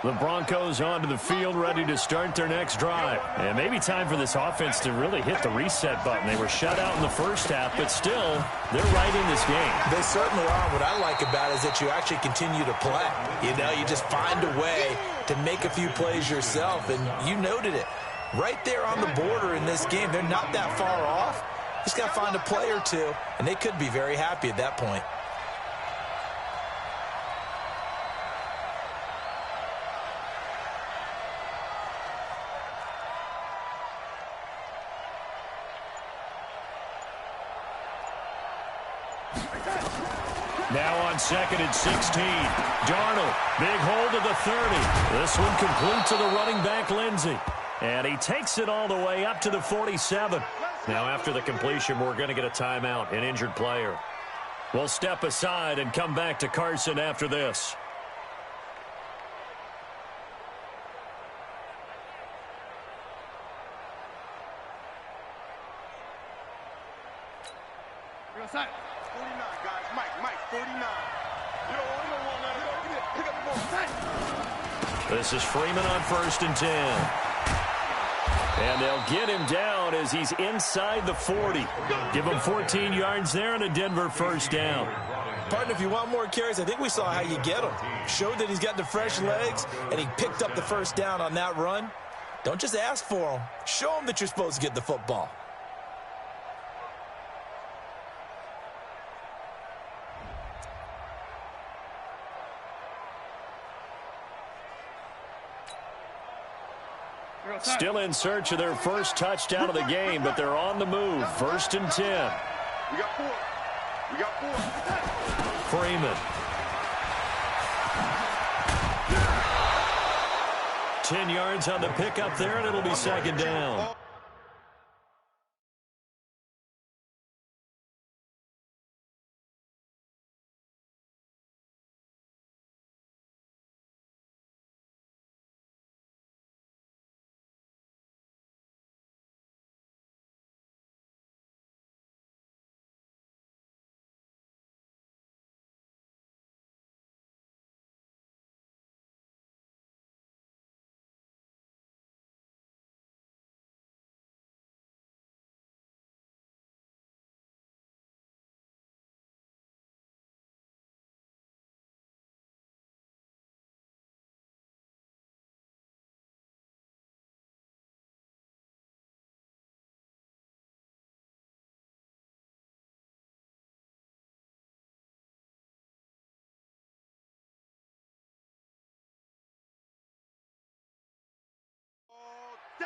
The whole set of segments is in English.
The Broncos onto the field, ready to start their next drive. And maybe time for this offense to really hit the reset button. They were shut out in the first half, but still, they're right in this game. They certainly are. What I like about it is that you actually continue to play. You know, you just find a way to make a few plays yourself, and you noted it. Right there on the border in this game, they're not that far off. Just got to find a play or two, and they could be very happy at that point. Now on 2nd and 16. Darnold, big hold to the 30. This one complete to the running back, Lindsey. And he takes it all the way up to the 47. Now after the completion, we're going to get a timeout, an injured player. We'll step aside and come back to Carson after this. Outside. 49, guys. Mike, 49. Yo, we don't want that. Pick up the ball. This is Freeman on 1st and 10. And they'll get him down as he's inside the 40. Give him 14 yards there and a Denver first down. Partner, if you want more carries, I think we saw how you get him. Showed that he's got the fresh legs, and he picked up the first down on that run. Don't just ask for him. Show him that you're supposed to get the football. Still in search of their first touchdown of the game, but they're on the move. 1st and 10. We got 4. We got 4. Freeman. 10 yards on the pickup there, and it'll be 2nd down.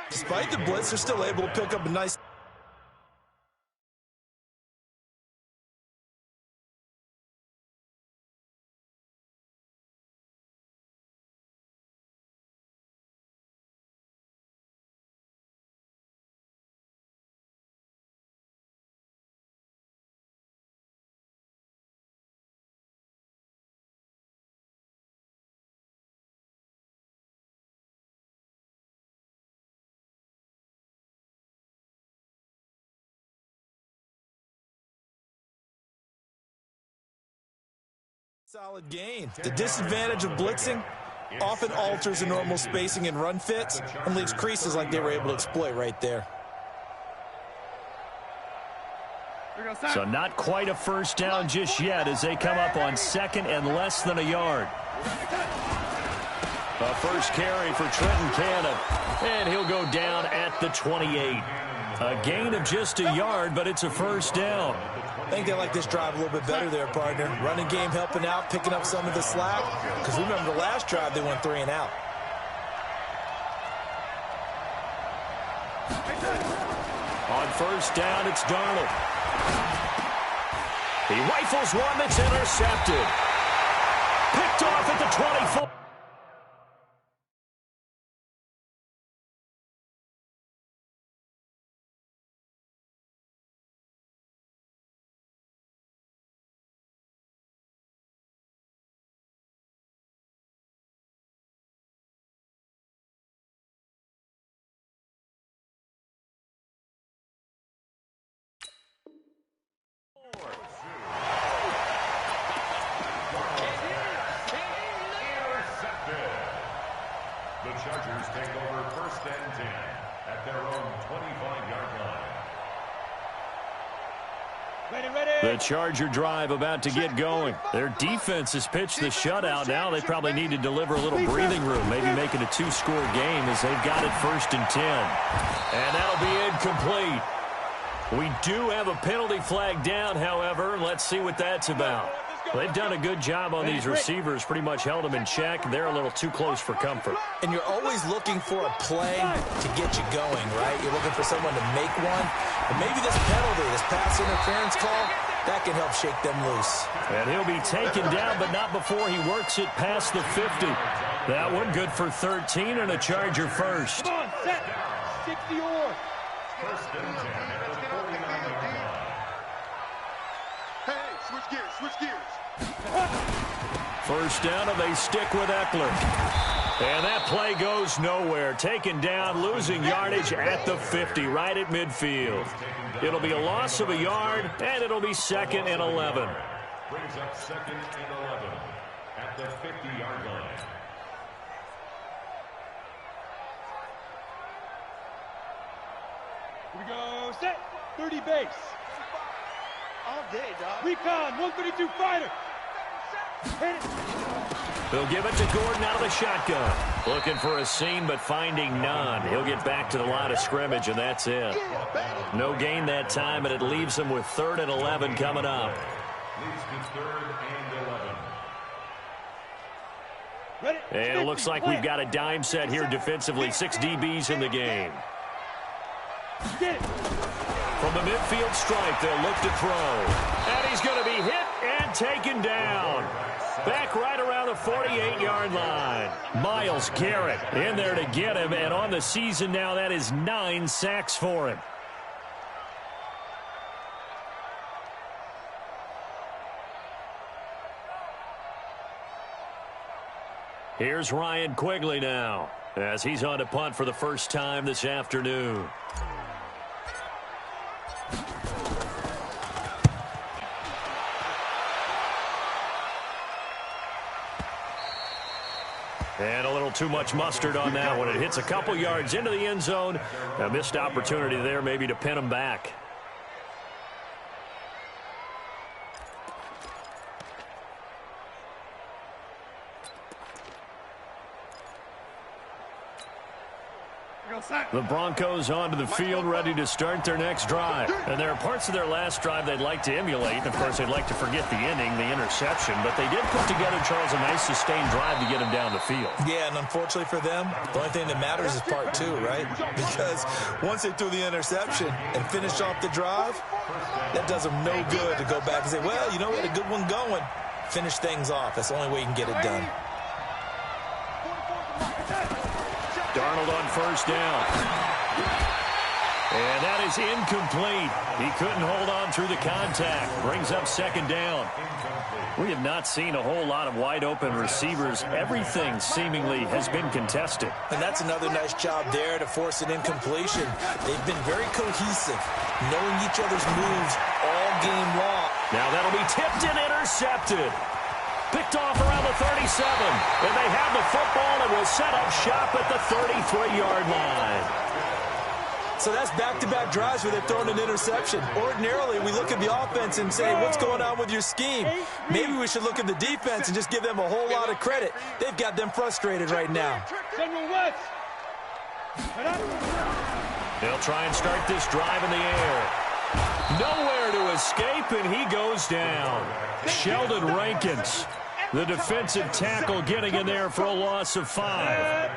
Despite the blitz, they're still able to pick up a nice... solid gain. The disadvantage of blitzing often alters the normal spacing and run fits and leaves creases like they were able to exploit right there. So not quite a first down just yet as they come up on 2nd and less than a yard. A first carry for Trenton Cannon, and he'll go down at the 28. A gain of just a yard, but it's a first down. I think they like this drive a little bit better there, partner. Running game helping out, picking up some of the slack. Because remember the last drive, they went 3 and out. On first down, it's Darnold. He rifles one that's intercepted. Picked off at the 24. Chargers take over 1st and 10 at their own 25-yard line. The Charger drive about to get going. Their defense has pitched the shutout. Now they probably need to deliver a little breathing room, maybe make it a 2-score game as they've got it 1st and 10. And that'll be incomplete. We do have a penalty flag down, however. Let's see what that's about. They've done a good job on these receivers, pretty much held them in check. They're a little too close for comfort. And you're always looking for a play to get you going, right? You're looking for someone to make one. But maybe this penalty, this pass interference call, that can help shake them loose. And he'll be taken down, but not before he works it past the 50. That one good for 13 and a Charger first. Come on, set. 60 or. 1st and 10 at the 49-yard line. Hey, switch gears, switch gears. First down, and they stick with Eckler. And that play goes nowhere. Taken down, losing yardage at the 50, right at midfield. It'll be a loss of a yard, and it'll be 2nd and 11. Brings up 2nd and 11 at the 50-yard line. Here we go, set, 30 base. All day, dog. Recon, 132 fighter. Hit it. They'll give it to Gordon out of the shotgun. Looking for a seam, but finding none. He'll get back to the line of scrimmage, and that's it. No gain that time, and it leaves him with 3rd and 11 coming up. Leads to 3rd and 11. Ready? And it looks like we've got a dime set here defensively. 6 DBs in the game. Get it. From the midfield stripe, they'll look to throw. And he's going to be hit and taken down. Back right around the 48-yard line. Myles Garrett in there to get him, and on the season now, that is 9 sacks for him. Here's Ryan Quigley now, as he's on to punt for the first time this afternoon. And a little too much mustard on that one. It hits a couple yards into the end zone. A missed opportunity there maybe to pin him back. The Broncos onto the field, ready to start their next drive. And there are parts of their last drive they'd like to emulate. Of course, they'd like to forget the inning, the interception. But they did put together, Charles, a nice sustained drive to get him down the field. Yeah, and unfortunately for them, the only thing that matters is part 2, right? Because once they threw the interception and finished off the drive, that does them no good to go back and say, well, you know, we had a good one going. Finish things off. That's the only way you can get it done. Darnold on first down. And that is incomplete. He couldn't hold on through the contact. Brings up 2nd down. We have not seen a whole lot of wide-open receivers. Everything seemingly has been contested. And that's another nice job there to force an incompletion. They've been very cohesive, knowing each other's moves all game long. Now that'll be tipped and intercepted. Picked off around the 37. And they have the football and will set up shop at the 33-yard line. So that's back-to-back drives where they've thrown an interception. Ordinarily, we look at the offense and say, what's going on with your scheme? Maybe we should look at the defense and just give them a whole lot of credit. They've got them frustrated right now. General West. They'll try and start this drive in the air. Nowhere to escape, and he goes down. Sheldon Rankins, the defensive tackle, getting in there for a loss of 5.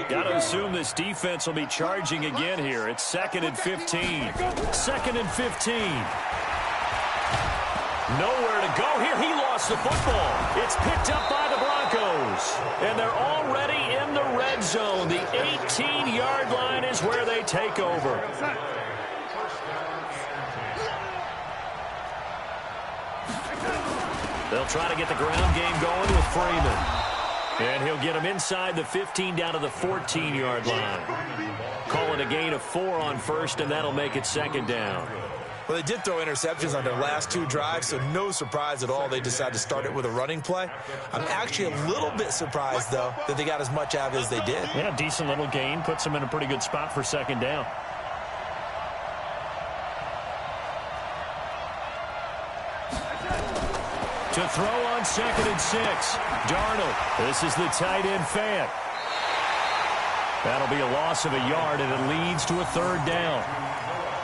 Got to assume this defense will be charging again here. It's 2nd and 15. 2nd and 15. Nowhere to go here. He lost the football. It's picked up by the Broncos. And they're already in the red zone. The 18-yard line is where they take over. They'll try to get the ground game going with Freeman. And he'll get him inside the 15 down to the 14-yard line. Call it a gain of 4 on first, and that'll make it 2nd down. Well, they did throw interceptions on their last 2 drives, so no surprise at all they decided to start it with a running play. I'm actually a little bit surprised, though, that they got as much out of it as they did. Yeah, decent little gain. Puts them in a pretty good spot for second down. To throw on 2nd and 6. Darnold. This is the tight end fan. That'll be a loss of a yard, and it leads to a 3rd down.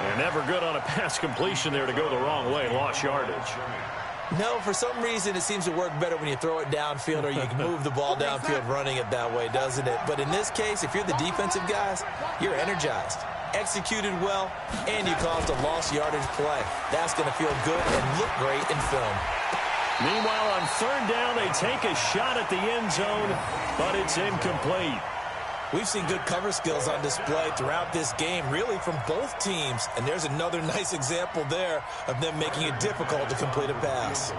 And never good on a pass completion there to go the wrong way. Lost yardage. No, for some reason, it seems to work better when you throw it downfield or you can move the ball downfield running it that way, doesn't it? But in this case, if you're the defensive guys, you're energized, executed well, and you caused a lost yardage play. That's going to feel good and look great in film. Meanwhile, on 3rd down, they take a shot at the end zone, but it's incomplete. We've seen good cover skills on display throughout this game, really from both teams. And there's another nice example there of them making it difficult to complete a pass.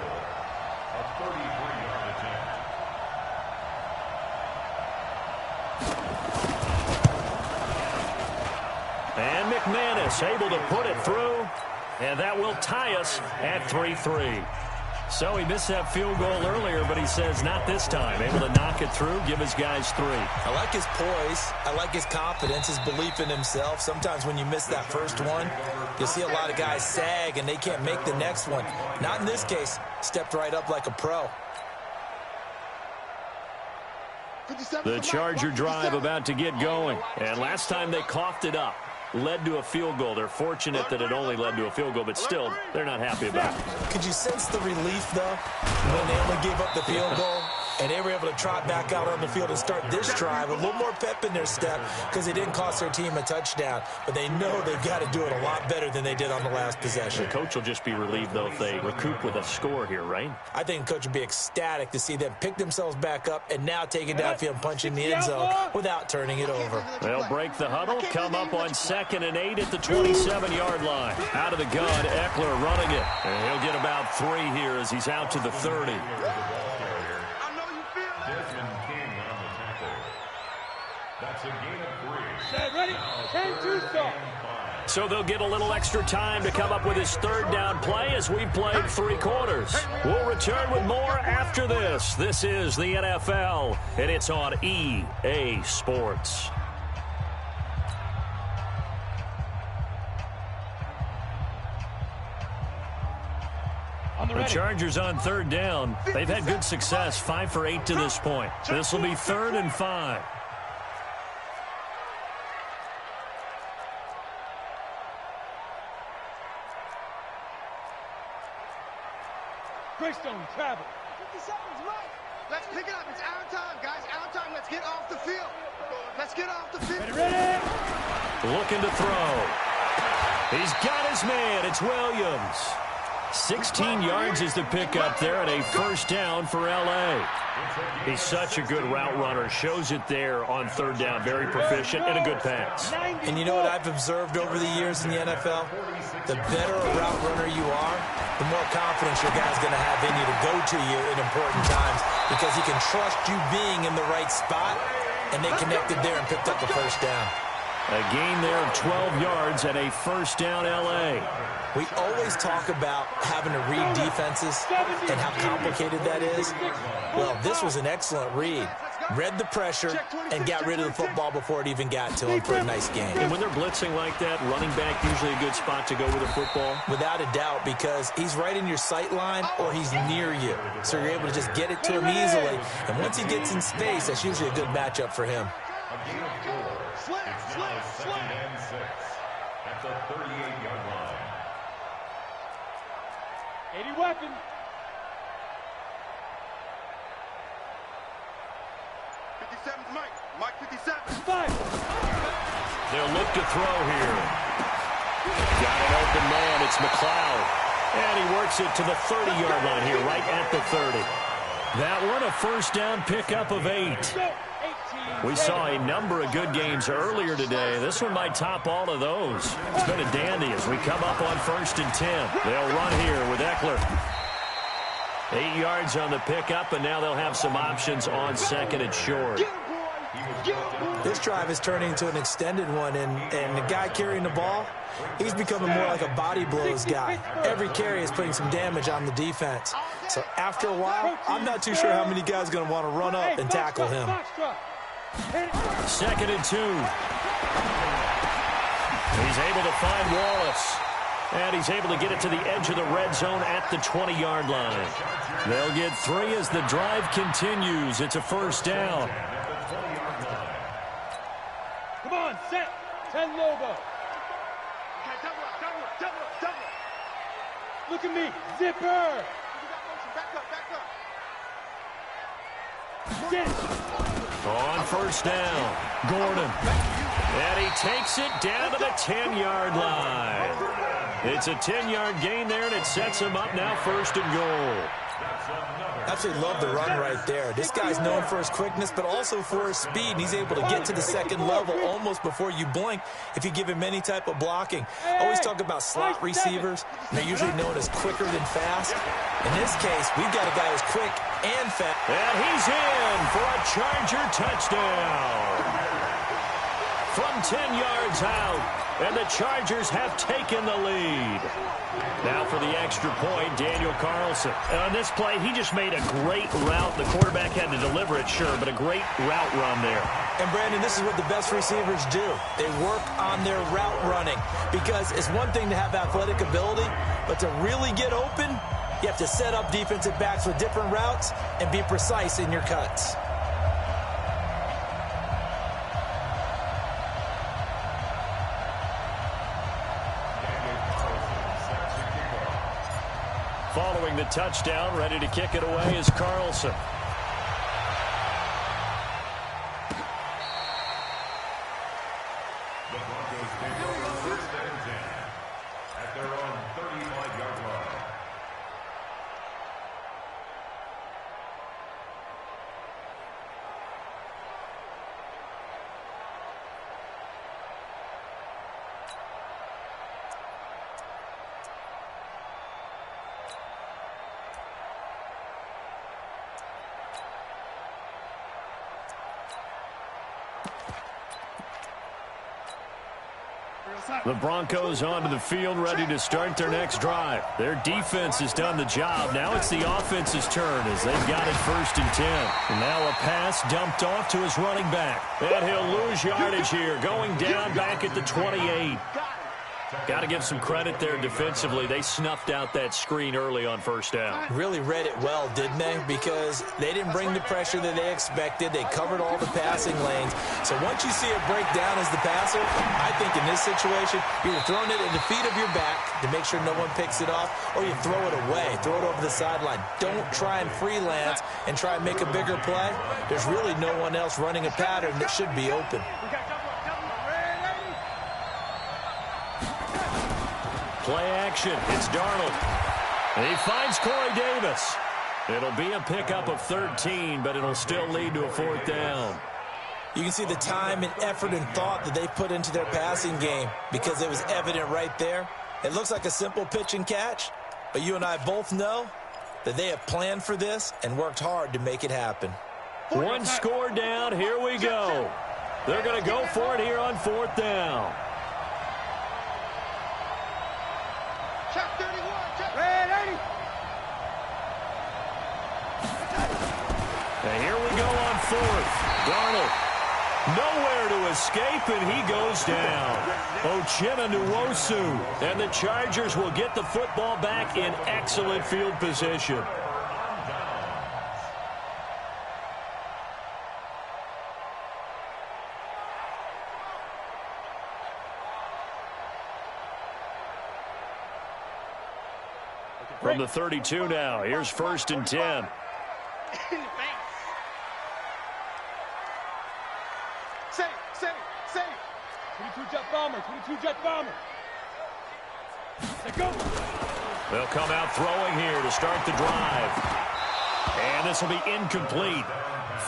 And McManus able to put it through, and that will tie us at 3-3. So he missed that field goal earlier, but he says not this time. Able to knock it through, give his guys 3. I like his poise. I like his confidence, his belief in himself. Sometimes when you miss that first one, you'll see a lot of guys sag and they can't make the next one. Not in this case. Stepped right up like a pro. The Charger drive about to get going. And last time they coughed it up. Led to a field goal. They're fortunate that it only led to a field goal, but still, they're not happy about it. Could you sense the relief, though, when they only gave up the field goal and they were able to trot back out on the field and start this drive? A little more pep in their step because they didn't cost their team a touchdown, but they know they've got to do it a lot better than they did on the last possession. The coach will just be relieved, though, if they recoup with a score here, right? I think the coach would be ecstatic to see them pick themselves back up and now take it downfield and punch in the end zone without turning it over. They'll break the huddle, come up on 2nd and 8 at the 27-yard line. Out of the gun, Eckler running it. And he'll get about 3 here as he's out to the 30. That's a gain of 3. Set, ready, 10-2 start. So they'll get a little extra time to come up with his 3rd down play as we've played 3 quarters. We'll return with more after this. This is the NFL, and it's on EA Sports. The Chargers on 3rd down. They've had good success, 5 for 8 to this point. This will be 3rd and 5. Greystone, travel. 57's right. Let's pick it up. It's our time, guys. Our time. Let's get off the field. Let's get off the field. Ready. Looking to throw. He's got his man. It's Williams. 16 yards is the pickup there and a 1st down for L.A. He's such a good route runner. Shows it there on 3rd down. Very proficient and a good pass. And you know what I've observed over the years in the NFL? The better a route runner you are, the more confidence your guy's going to have in you to go to you in important times because he can trust you being in the right spot, and they connected there and picked up the 1st down. A gain there of 12 yards and a 1st down L.A. We always talk about having to read defenses and how complicated that is. Well, this was an excellent read. Read the pressure and got rid of the football before it even got to him for a nice game. And when they're blitzing like that, running back usually a good spot to go with a football? Without a doubt, because he's right in your sight line or he's near you. So you're able to just get it to him easily. And once he gets in space, that's usually a good matchup for him. Second and 6 at the 38-yard line. 80 weapon. Mike 57. Five. They'll look to throw here. Got an open man. It's McLeod. And he works it to the 30-yard line here, right at the 30. That one, a 1st down pickup of 8. We saw a number of good games earlier today. This one might top all of those. It's been a dandy as we come up on 1st and 10. They'll run here with Eckler. 8 yards on the pickup, and now they'll have some options on 2nd and short. This drive is turning into an extended one, and the guy carrying the ball, he's becoming more like a body blows guy. Every carry is putting some damage on the defense. So after a while, I'm not too sure how many guys are going to want to run up and tackle him. 2nd and 2. He's able to find Wallace. And he's able to get it to the edge of the red zone at the 20-yard line. They'll get 3 as the drive continues. It's a first down. Come on, set. 10 Lobo. Okay, double. Look at me. Zipper. Back up. Get it. On first down, Gordon. And he takes it down to the 10-yard line. It's a 10-yard gain there, and it sets him up now 1st and goal. Absolutely love the run right there. This guy's known for his quickness, but also for his speed. And he's able to get to the 2nd level almost before you blink if you give him any type of blocking. I always talk about slot receivers. They're usually known as quicker than fast. In this case, we've got a guy who's quick and fast. And he's in for a Charger touchdown. From 10 yards out. And the Chargers have taken the lead. Now for the extra point, Daniel Carlson. On this play, he just made a great route. The quarterback had to deliver it, sure, but a great route run there. And, Brandon, this is what the best receivers do. They work on their route running because it's one thing to have athletic ability, but to really get open, you have to set up defensive backs with different routes and be precise in your cuts. Following the touchdown, ready to kick it away is Carlson. The Broncos take over 1st and 10 at their own 35-yard line. The Broncos onto the field, ready to start their next drive. Their defense has done the job. Now it's the offense's turn as they've got it 1st and 10. And now a pass dumped off to his running back. And he'll lose yardage here, going down back at the 28. Got to give some credit there defensively. They snuffed out that screen early on 1st down. Really read it well, didn't they? Because they didn't bring the pressure that they expected. They covered all the passing lanes. So once you see it break down as the passer, I think in this situation, you're throwing it at the feet of your back to make sure no one picks it off, or you throw it away, throw it over the sideline. Don't try and freelance and try and make a bigger play. There's really no one else running a pattern that should be open. Play action. It's Darnold. He finds Corey Davis. It'll be a pickup of 13, but it'll still lead to a 4th down. You can see the time and effort and thought that they put into their passing game because it was evident right there. It looks like a simple pitch and catch, but you and I both know that they have planned for this and worked hard to make it happen. One score down. Here we go. They're going to go for it here on 4th down. Check 31, check. Red 80. And here we go on 4th. Darnold nowhere to escape, and he goes down. Uchenna Nwosu. And the Chargers will get the football back in excellent field position. From the 32 now, here's 1st and 10. Save. 22 jet bomber, 22 jet bomber. Let's go. They'll come out throwing here to start the drive. And this will be incomplete.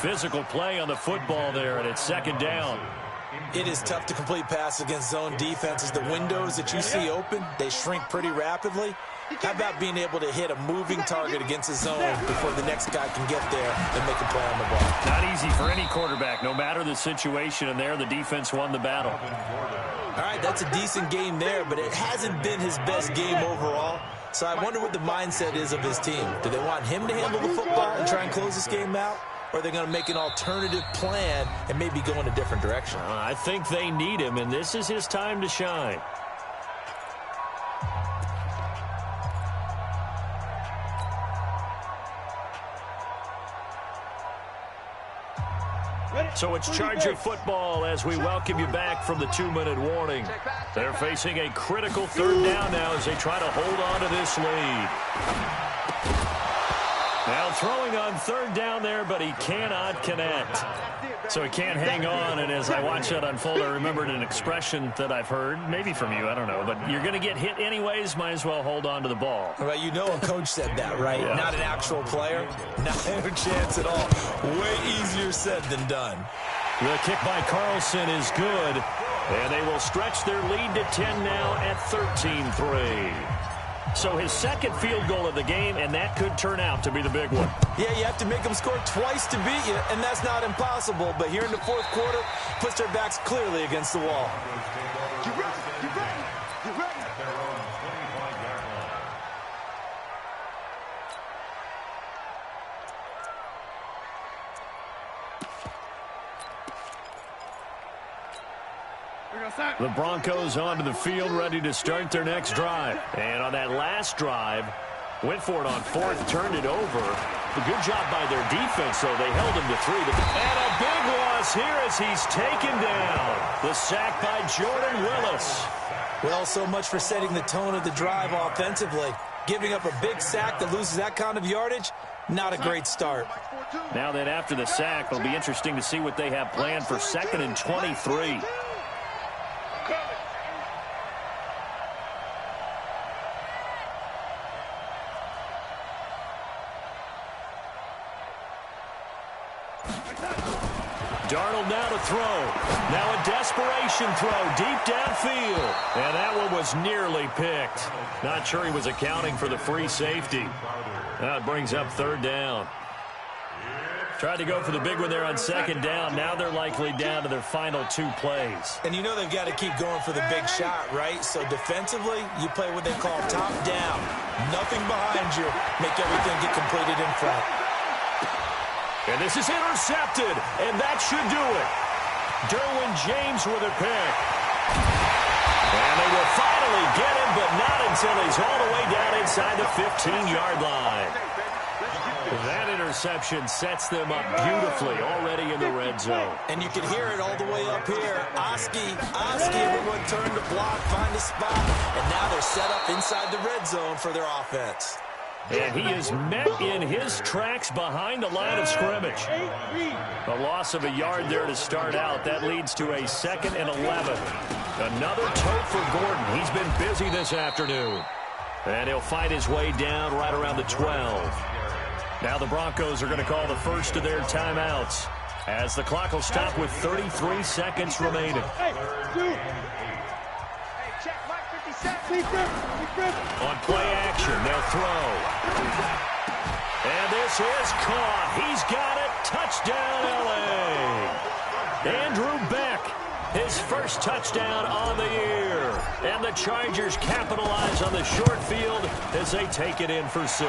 Physical play on the football there, and it's 2nd down. It is tough to complete passes against zone defenses. The windows that you see open, they shrink pretty rapidly. How about being able to hit a moving target against his zone before the next guy can get there and make a play on the ball? Not easy for any quarterback, no matter the situation, and there the defense won the battle. All right, that's a decent game there, but it hasn't been his best game overall. So I wonder what the mindset is of his team. Do they want him to handle the football and try and close this game out? Or are they going to make an alternative plan and maybe go in a different direction? I think they need him, and this is his time to shine. So it's Charger football as we welcome you back from the 2-minute warning. They're facing a critical third down now as they try to hold on to this lead. Now throwing on third down there, but he cannot connect. So he can't hang on, and as I watch that unfold, I remembered an expression that I've heard, maybe from you, I don't know, but you're going to get hit anyways, might as well hold on to the ball. Well, you know a coach said that, right? Yeah. Not an actual player. Not a chance at all. Way easier said than done. The kick by Carlson is good, and they will stretch their lead to 10 now at 13-3. So his second field goal of the game, and that could turn out to be the big one. Yeah, you have to make them score twice to beat you, and that's not impossible. But here in the fourth quarter, puts their backs clearly against the wall. You ready? You ready? You ready? The Broncos onto the field, ready to start their next drive. And on that last drive, went for it on fourth, turned it over. A good job by their defense, though. They held him to 3. And a big loss here as he's taken down. The sack by Jordan Willis. Well, so much for setting the tone of the drive offensively. Giving up a big sack that loses that kind of yardage, not a great start. Now then, after the sack, it'll be interesting to see what they have planned for 2nd and 23. Darnold now to throw. Now a desperation throw deep downfield. And that one was nearly picked. Not sure he was accounting for the free safety. That brings up third down. Tried to go for the big one there on second down. Now they're likely down to their final 2 plays. And you know they've got to keep going for the big shot, right? So defensively, you play what they call top down. Nothing behind you. Make everything get completed in front. And this is intercepted, and that should do it. Derwin James with a pick. And they will finally get him, but not until he's all the way down inside the 15-yard line. That interception sets them up beautifully already in the red zone. And you can hear it all the way up here. Oski, everyone turned to block, find a spot, and now they're set up inside the red zone for their offense. And he is met in his tracks behind the line of scrimmage. A loss of a yard there to start out. That leads to a 2nd and 11. Another tote for Gordon. He's been busy this afternoon. And he'll fight his way down right around the 12. Now the Broncos are going to call the first of their timeouts as the clock will stop with 33 seconds remaining. On play action, they'll throw. And this is caught. He's got it. Touchdown, L.A. Andrew Beck, his first touchdown on the year. And the Chargers capitalize on the short field as they take it in for 6.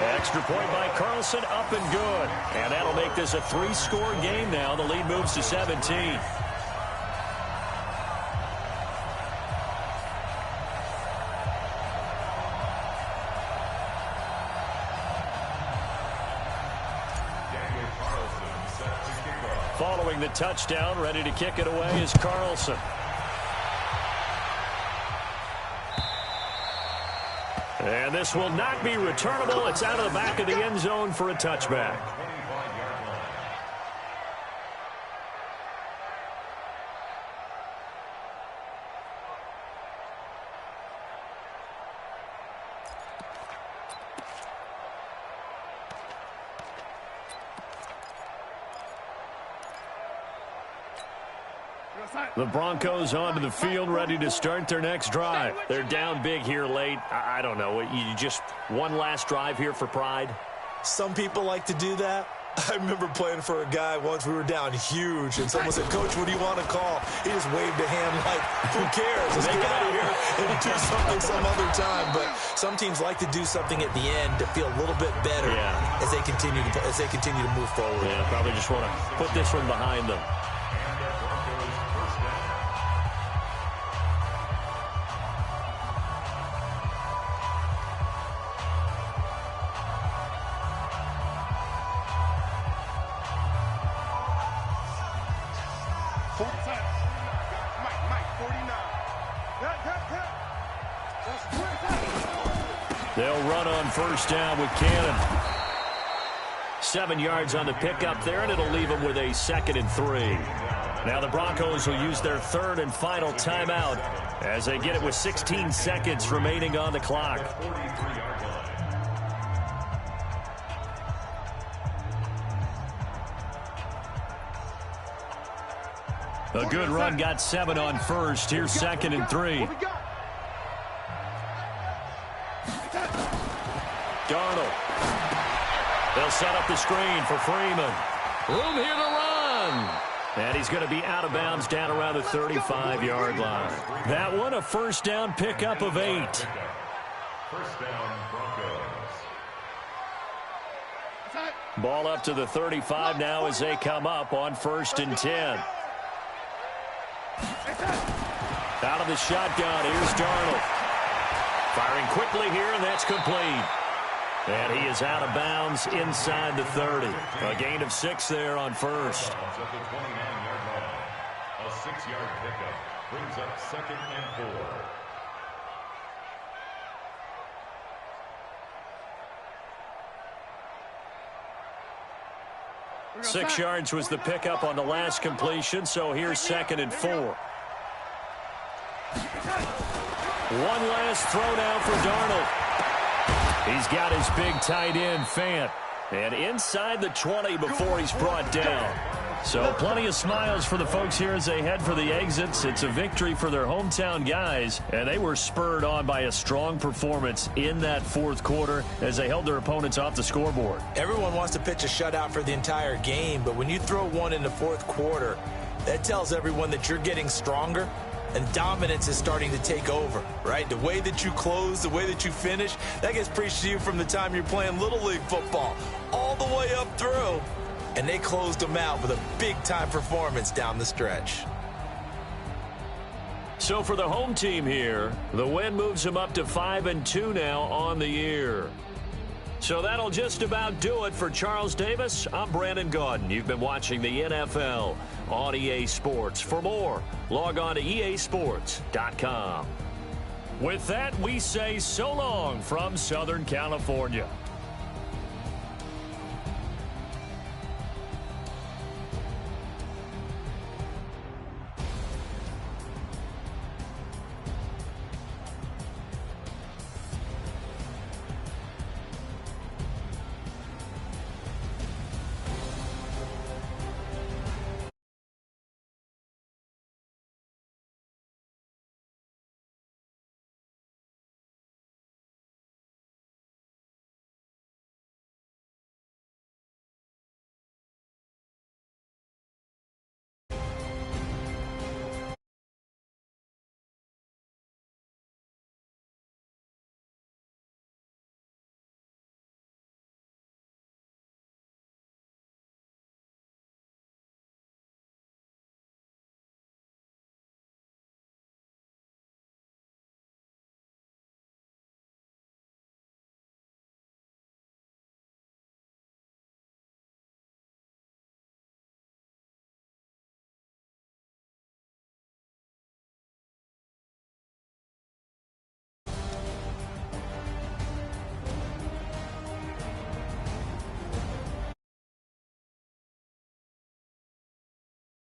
Extra point by Carlson, up and good. And that'll make this a 3-score game now. The lead moves to 17. Following the touchdown, ready to kick it away is Carlson. And this will not be returnable. It's out of the back of the end zone for a touchback. The Broncos onto the field, ready to start their next drive. They're down big here late. I don't know. You just one last drive here for pride? Some people like to do that. I remember playing for a guy once. We were down huge, and someone said, "Coach, what do you want to call?" He just waved a hand like, "Who cares? Let's get out of here and do something some other time." But some teams like to do something at the end to feel a little bit better as they continue to move forward. Yeah, probably just want to put this one behind them. They'll run on first down with Cannon. 7 yards on the pickup there, and it'll leave them with a 2nd and 3. Now the Broncos will use their 3rd and final timeout as they get it with 16 seconds remaining on the clock. A good run got 7 on first. Here's 2nd and 3. Darnold. They'll set up the screen for Freeman. Room here to run. And he's going to be out of bounds down around the 35-yard line. That one, a first down pickup of 8. First down, Broncos. Ball up to the 35 now as they come up on 1st and 10. Out of the shotgun, here's Darnold. Firing quickly here, and that's complete. And he is out of bounds inside the 30. A gain of 6 there on first. At the 29-yard line. A 6-yard pickup brings up 2nd and 4. 6 yards was the pickup on the last completion, so here's 2nd and 4. One last throw now for Darnold. He's got his big tight end, Fant. And inside the 20 before he's brought down. So plenty of smiles for the folks here as they head for the exits. It's a victory for their hometown guys, and they were spurred on by a strong performance in that 4th quarter as they held their opponents off the scoreboard. Everyone wants to pitch a shutout for the entire game, but when you throw one in the 4th quarter, that tells everyone that you're getting stronger and dominance is starting to take over, right? The way that you close, the way that you finish, that gets preached to you from the time you're playing Little League football all the way up through. And they closed them out with a big-time performance down the stretch. So for the home team here, the win moves them up to 5-2 now on the year. So that'll just about do it for Charles Davis. I'm Brandon Gaudin. You've been watching the NFL on EA Sports. For more, log on to easports.com. With that, we say so long from Southern California.